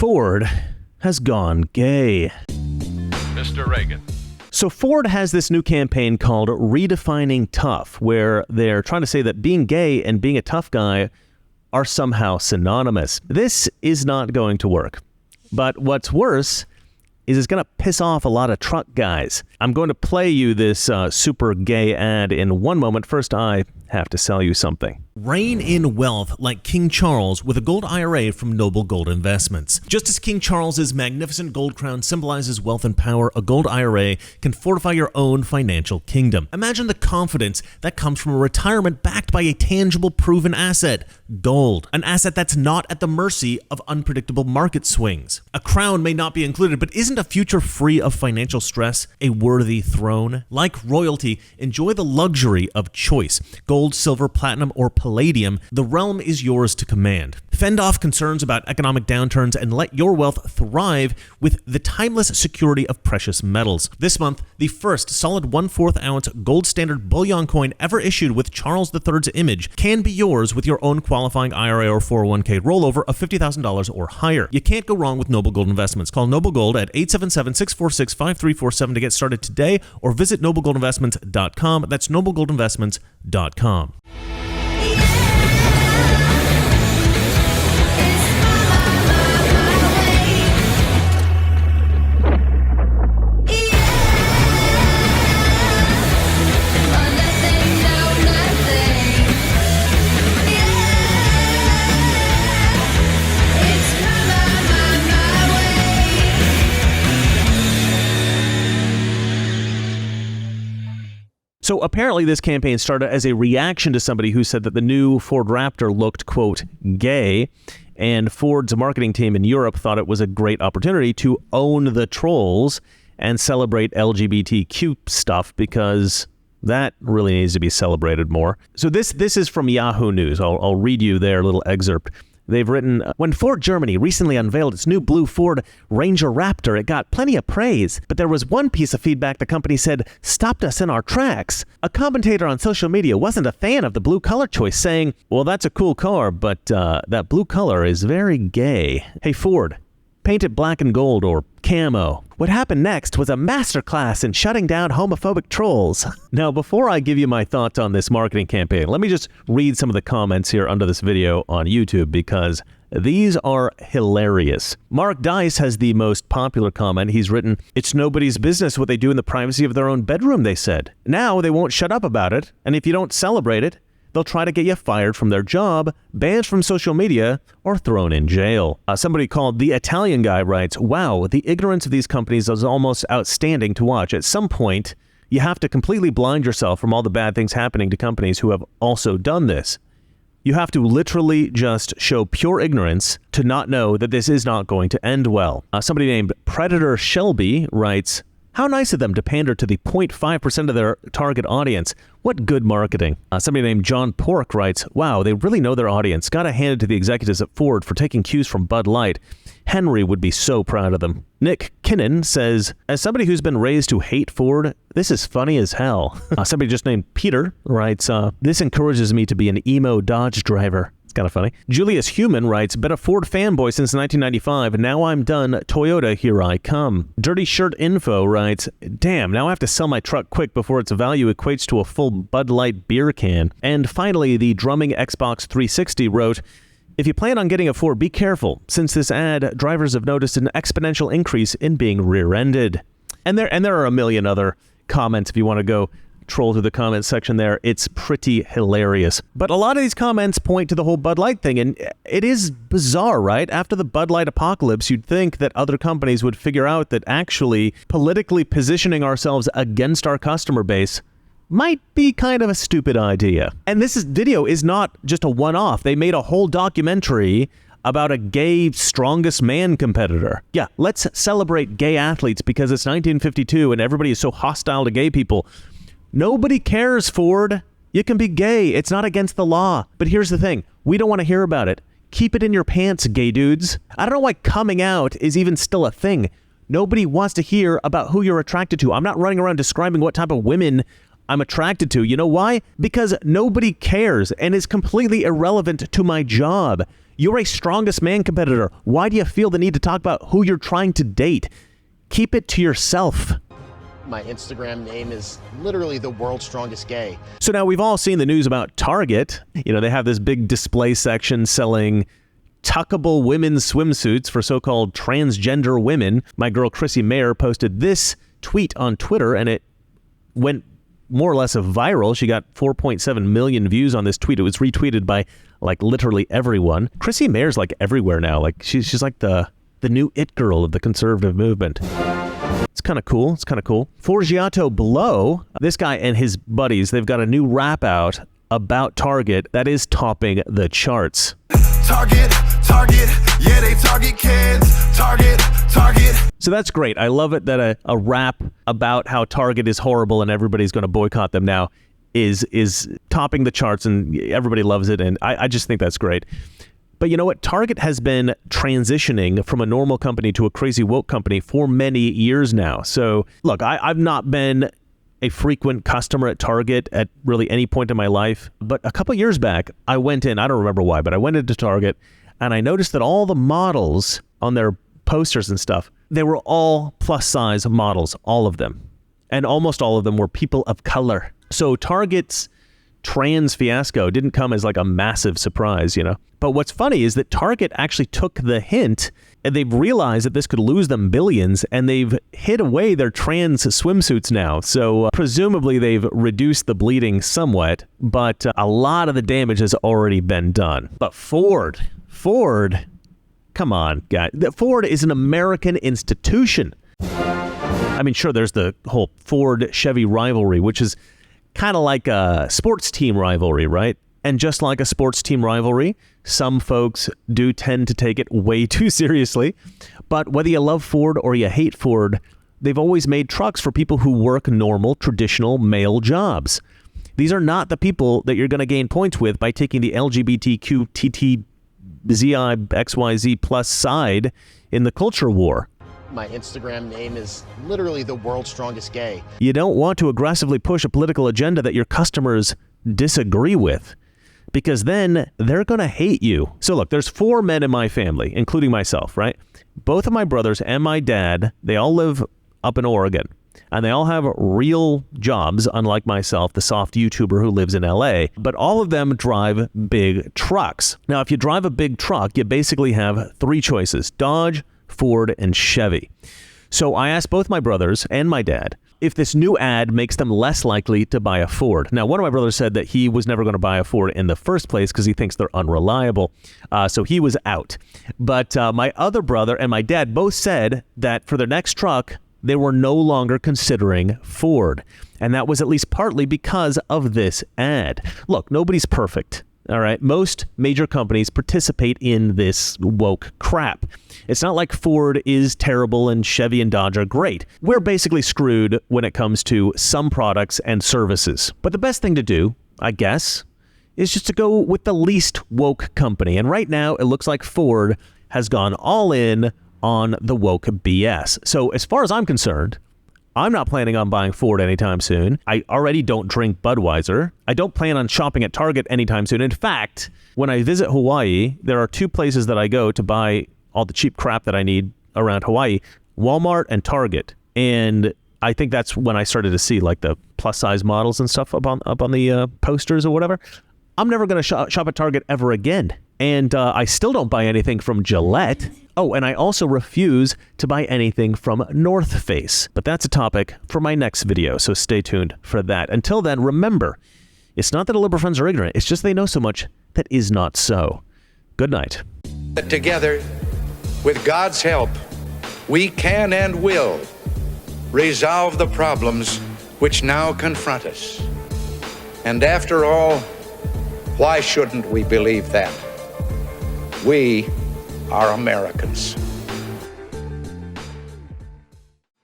Ford has gone gay. Mr. Reagan. So Ford has this new campaign called Redefining Tough, where they're trying to say that being gay and being a tough guy are somehow synonymous. This is not going to work. But what's worse is it's going to piss off a lot of truck guys. I'm going to play you this super gay ad in one moment. First, I have to sell you something. Reign in wealth like King Charles with a gold IRA from Noble Gold Investments. Just as King Charles's magnificent gold crown symbolizes wealth and power, a gold IRA can fortify your own financial kingdom. Imagine the confidence that comes from a retirement backed by a tangible, proven asset, gold. An asset that's not at the mercy of unpredictable market swings. A crown may not be included, but isn't a future free of financial stress a worthy throne? Like royalty, enjoy the luxury of choice. Gold, silver, platinum, or palladium, the realm is yours to command. Fend off concerns about economic downturns and let your wealth thrive with the timeless security of precious metals. This month, the first solid 1/4 ounce gold standard bullion coin ever issued with Charles III's image can be yours with your own qualifying IRA or 401k rollover of $50,000 or higher. You can't go wrong with Noble Gold Investments. Call Noble Gold at 877-646-5347 to get started today or visit noblegoldinvestments.com. That's noblegoldinvestments.com. So apparently this campaign started as a reaction to somebody who said that the new Ford Raptor looked, quote, gay, and Ford's marketing team in Europe thought it was a great opportunity to own the trolls and celebrate LGBTQ stuff because that really needs to be celebrated more. So this is from Yahoo News. I'll read you their little excerpt. They've written, when Ford Germany recently unveiled its new blue Ford Ranger Raptor, it got plenty of praise. But there was one piece of feedback the company said stopped us in our tracks. A commentator on social media wasn't a fan of the blue color choice, saying, well, that's a cool car, but that blue color is very gay. Hey, Ford, paint it black and gold or camo. What happened next was a masterclass in shutting down homophobic trolls. Now, before I give you my thoughts on this marketing campaign, let me just read some of the comments here under this video on YouTube because these are hilarious. Mark Dice has the most popular comment. He's written, it's nobody's business what they do in the privacy of their own bedroom, they said. Now they won't shut up about it, and if you don't celebrate it, they'll try to get you fired from their job, banned from social media, or thrown in jail. Somebody called The Italian Guy writes, wow, the ignorance of these companies is almost outstanding to watch. At some point, you have to completely blind yourself from all the bad things happening to companies who have also done this. You have to literally just show pure ignorance to not know that this is not going to end well. Somebody named Predator Shelby writes, how nice of them to pander to the 0.5% of their target audience. What good marketing. Somebody named John Pork writes, wow, they really know their audience. Gotta hand it to the executives at Ford for taking cues from Bud Light. Henry would be so proud of them. Nick Kinnan says, as somebody who's been raised to hate Ford, this is funny as hell. Somebody just named Peter writes, this encourages me to be an emo Dodge driver. It's kind of funny. Julius Human writes, been a Ford fanboy since 1995. Now I'm done. Toyota, here I come. Dirty Shirt Info writes, damn, now I have to sell my truck quick before its value equates to a full Bud Light beer can. And finally, the drumming Xbox 360 wrote, if you plan on getting a Ford, be careful. Since this ad, drivers have noticed an exponential increase in being rear-ended. And there are a million other comments if you want to go troll through the comments section there. It's pretty hilarious. But a lot of these comments point to the whole Bud Light thing, and it is bizarre, right? After the Bud Light apocalypse, you'd think that other companies would figure out that actually politically positioning ourselves against our customer base might be kind of a stupid idea. And this video is not just a one-off. They made a whole documentary about a gay strongest man competitor. Yeah, let's celebrate gay athletes because it's 1952 and everybody is so hostile to gay people. Nobody cares, Ford. You can be gay. It's not against the law. But here's the thing. We don't want to hear about it. Keep it in your pants, gay dudes. I don't know why coming out is even still a thing. Nobody wants to hear about who you're attracted to. I'm not running around describing what type of women I'm attracted to. You know why? Because nobody cares and is completely irrelevant to my job. You're a strongest man competitor. Why do you feel the need to talk about who you're trying to date? Keep it to yourself. My Instagram name is literally the world's strongest gay. So now we've all seen the news about Target. You know, they have this big display section selling tuckable women's swimsuits for so-called transgender women. My girl Chrissy Mayer posted this tweet on Twitter, and it went more or less viral. She got 4.7 million views on this tweet. It was retweeted by like literally everyone. Chrissy Mayer's like everywhere now. Like she's like the new it girl of the conservative movement. It's kind of cool. Forgiato Blow, this guy and his buddies, they've got a new rap out about Target that is topping the charts. Target, yeah, they target kids. Target. So that's great. I love it that a rap about how Target is horrible and everybody's going to boycott them now is topping the charts, and everybody loves it, and I just think that's great. But you know what? Target has been transitioning from a normal company to a crazy woke company for many years now. So look, I've not been a frequent customer at Target at really any point in my life. But a couple years back, I went in, I don't remember why, but I went into Target and I noticed that all the models on their posters and stuff, they were all plus size models, all of them. And almost all of them were people of color. So Target's trans fiasco didn't come as like a massive surprise, you know. But what's funny is that Target actually took the hint, and they've realized that this could lose them billions, and they've hid away their trans swimsuits now. So presumably they've reduced the bleeding somewhat, but a lot of the damage has already been done. But Ford, come on, guys. Ford is an American institution. I mean, sure, there's the whole Ford-Chevy rivalry, which is kind of like a sports team rivalry, right? And just like a sports team rivalry, some folks do tend to take it way too seriously. But whether you love Ford or you hate Ford, they've always made trucks for people who work normal, traditional male jobs. These are not the people that you're going to gain points with by taking the LGBTQ, TTZI, XYZ plus side in the culture war. My Instagram name is literally the world's strongest gay. You don't want to aggressively push a political agenda that your customers disagree with, because then they're going to hate you. So look, there's 4 men in my family, including myself, right? Both of my brothers and my dad, they all live up in Oregon, and they all have real jobs, unlike myself, the soft YouTuber who lives in LA. But all of them drive big trucks. Now, if you drive a big truck, you basically have 3 choices: Dodge, Ford, and Chevy. So I asked both my brothers and my dad if this new ad makes them less likely to buy a Ford. Now, one of my brothers said that he was never going to buy a Ford in the first place because he thinks they're unreliable. So he was out. But my other brother and my dad both said that for their next truck, they were no longer considering Ford. And that was at least partly because of this ad. Look, nobody's perfect. All right. Most major companies participate in this woke crap. It's not like Ford is terrible and Chevy and Dodge are great. We're basically screwed when it comes to some products and services. But the best thing to do, I guess, is just to go with the least woke company. And right now, it looks like Ford has gone all in on the woke BS. So as far as I'm concerned, I'm not planning on buying Ford anytime soon. I already don't drink Budweiser. I don't plan on shopping at Target anytime soon. In fact, when I visit Hawaii, there are 2 places that I go to buy all the cheap crap that I need around Hawaii: Walmart and Target. And I think that's when I started to see like the plus size models and stuff up on the posters or whatever. I'm never going to shop at Target ever again. And I still don't buy anything from Gillette. Oh, and I also refuse to buy anything from North Face. But that's a topic for my next video, so stay tuned for that. Until then, remember, it's not that liberal friends are ignorant, it's just they know so much that is not so. Good night. Together, with God's help, we can and will resolve the problems which now confront us. And after all, why shouldn't we believe that? We are Americans.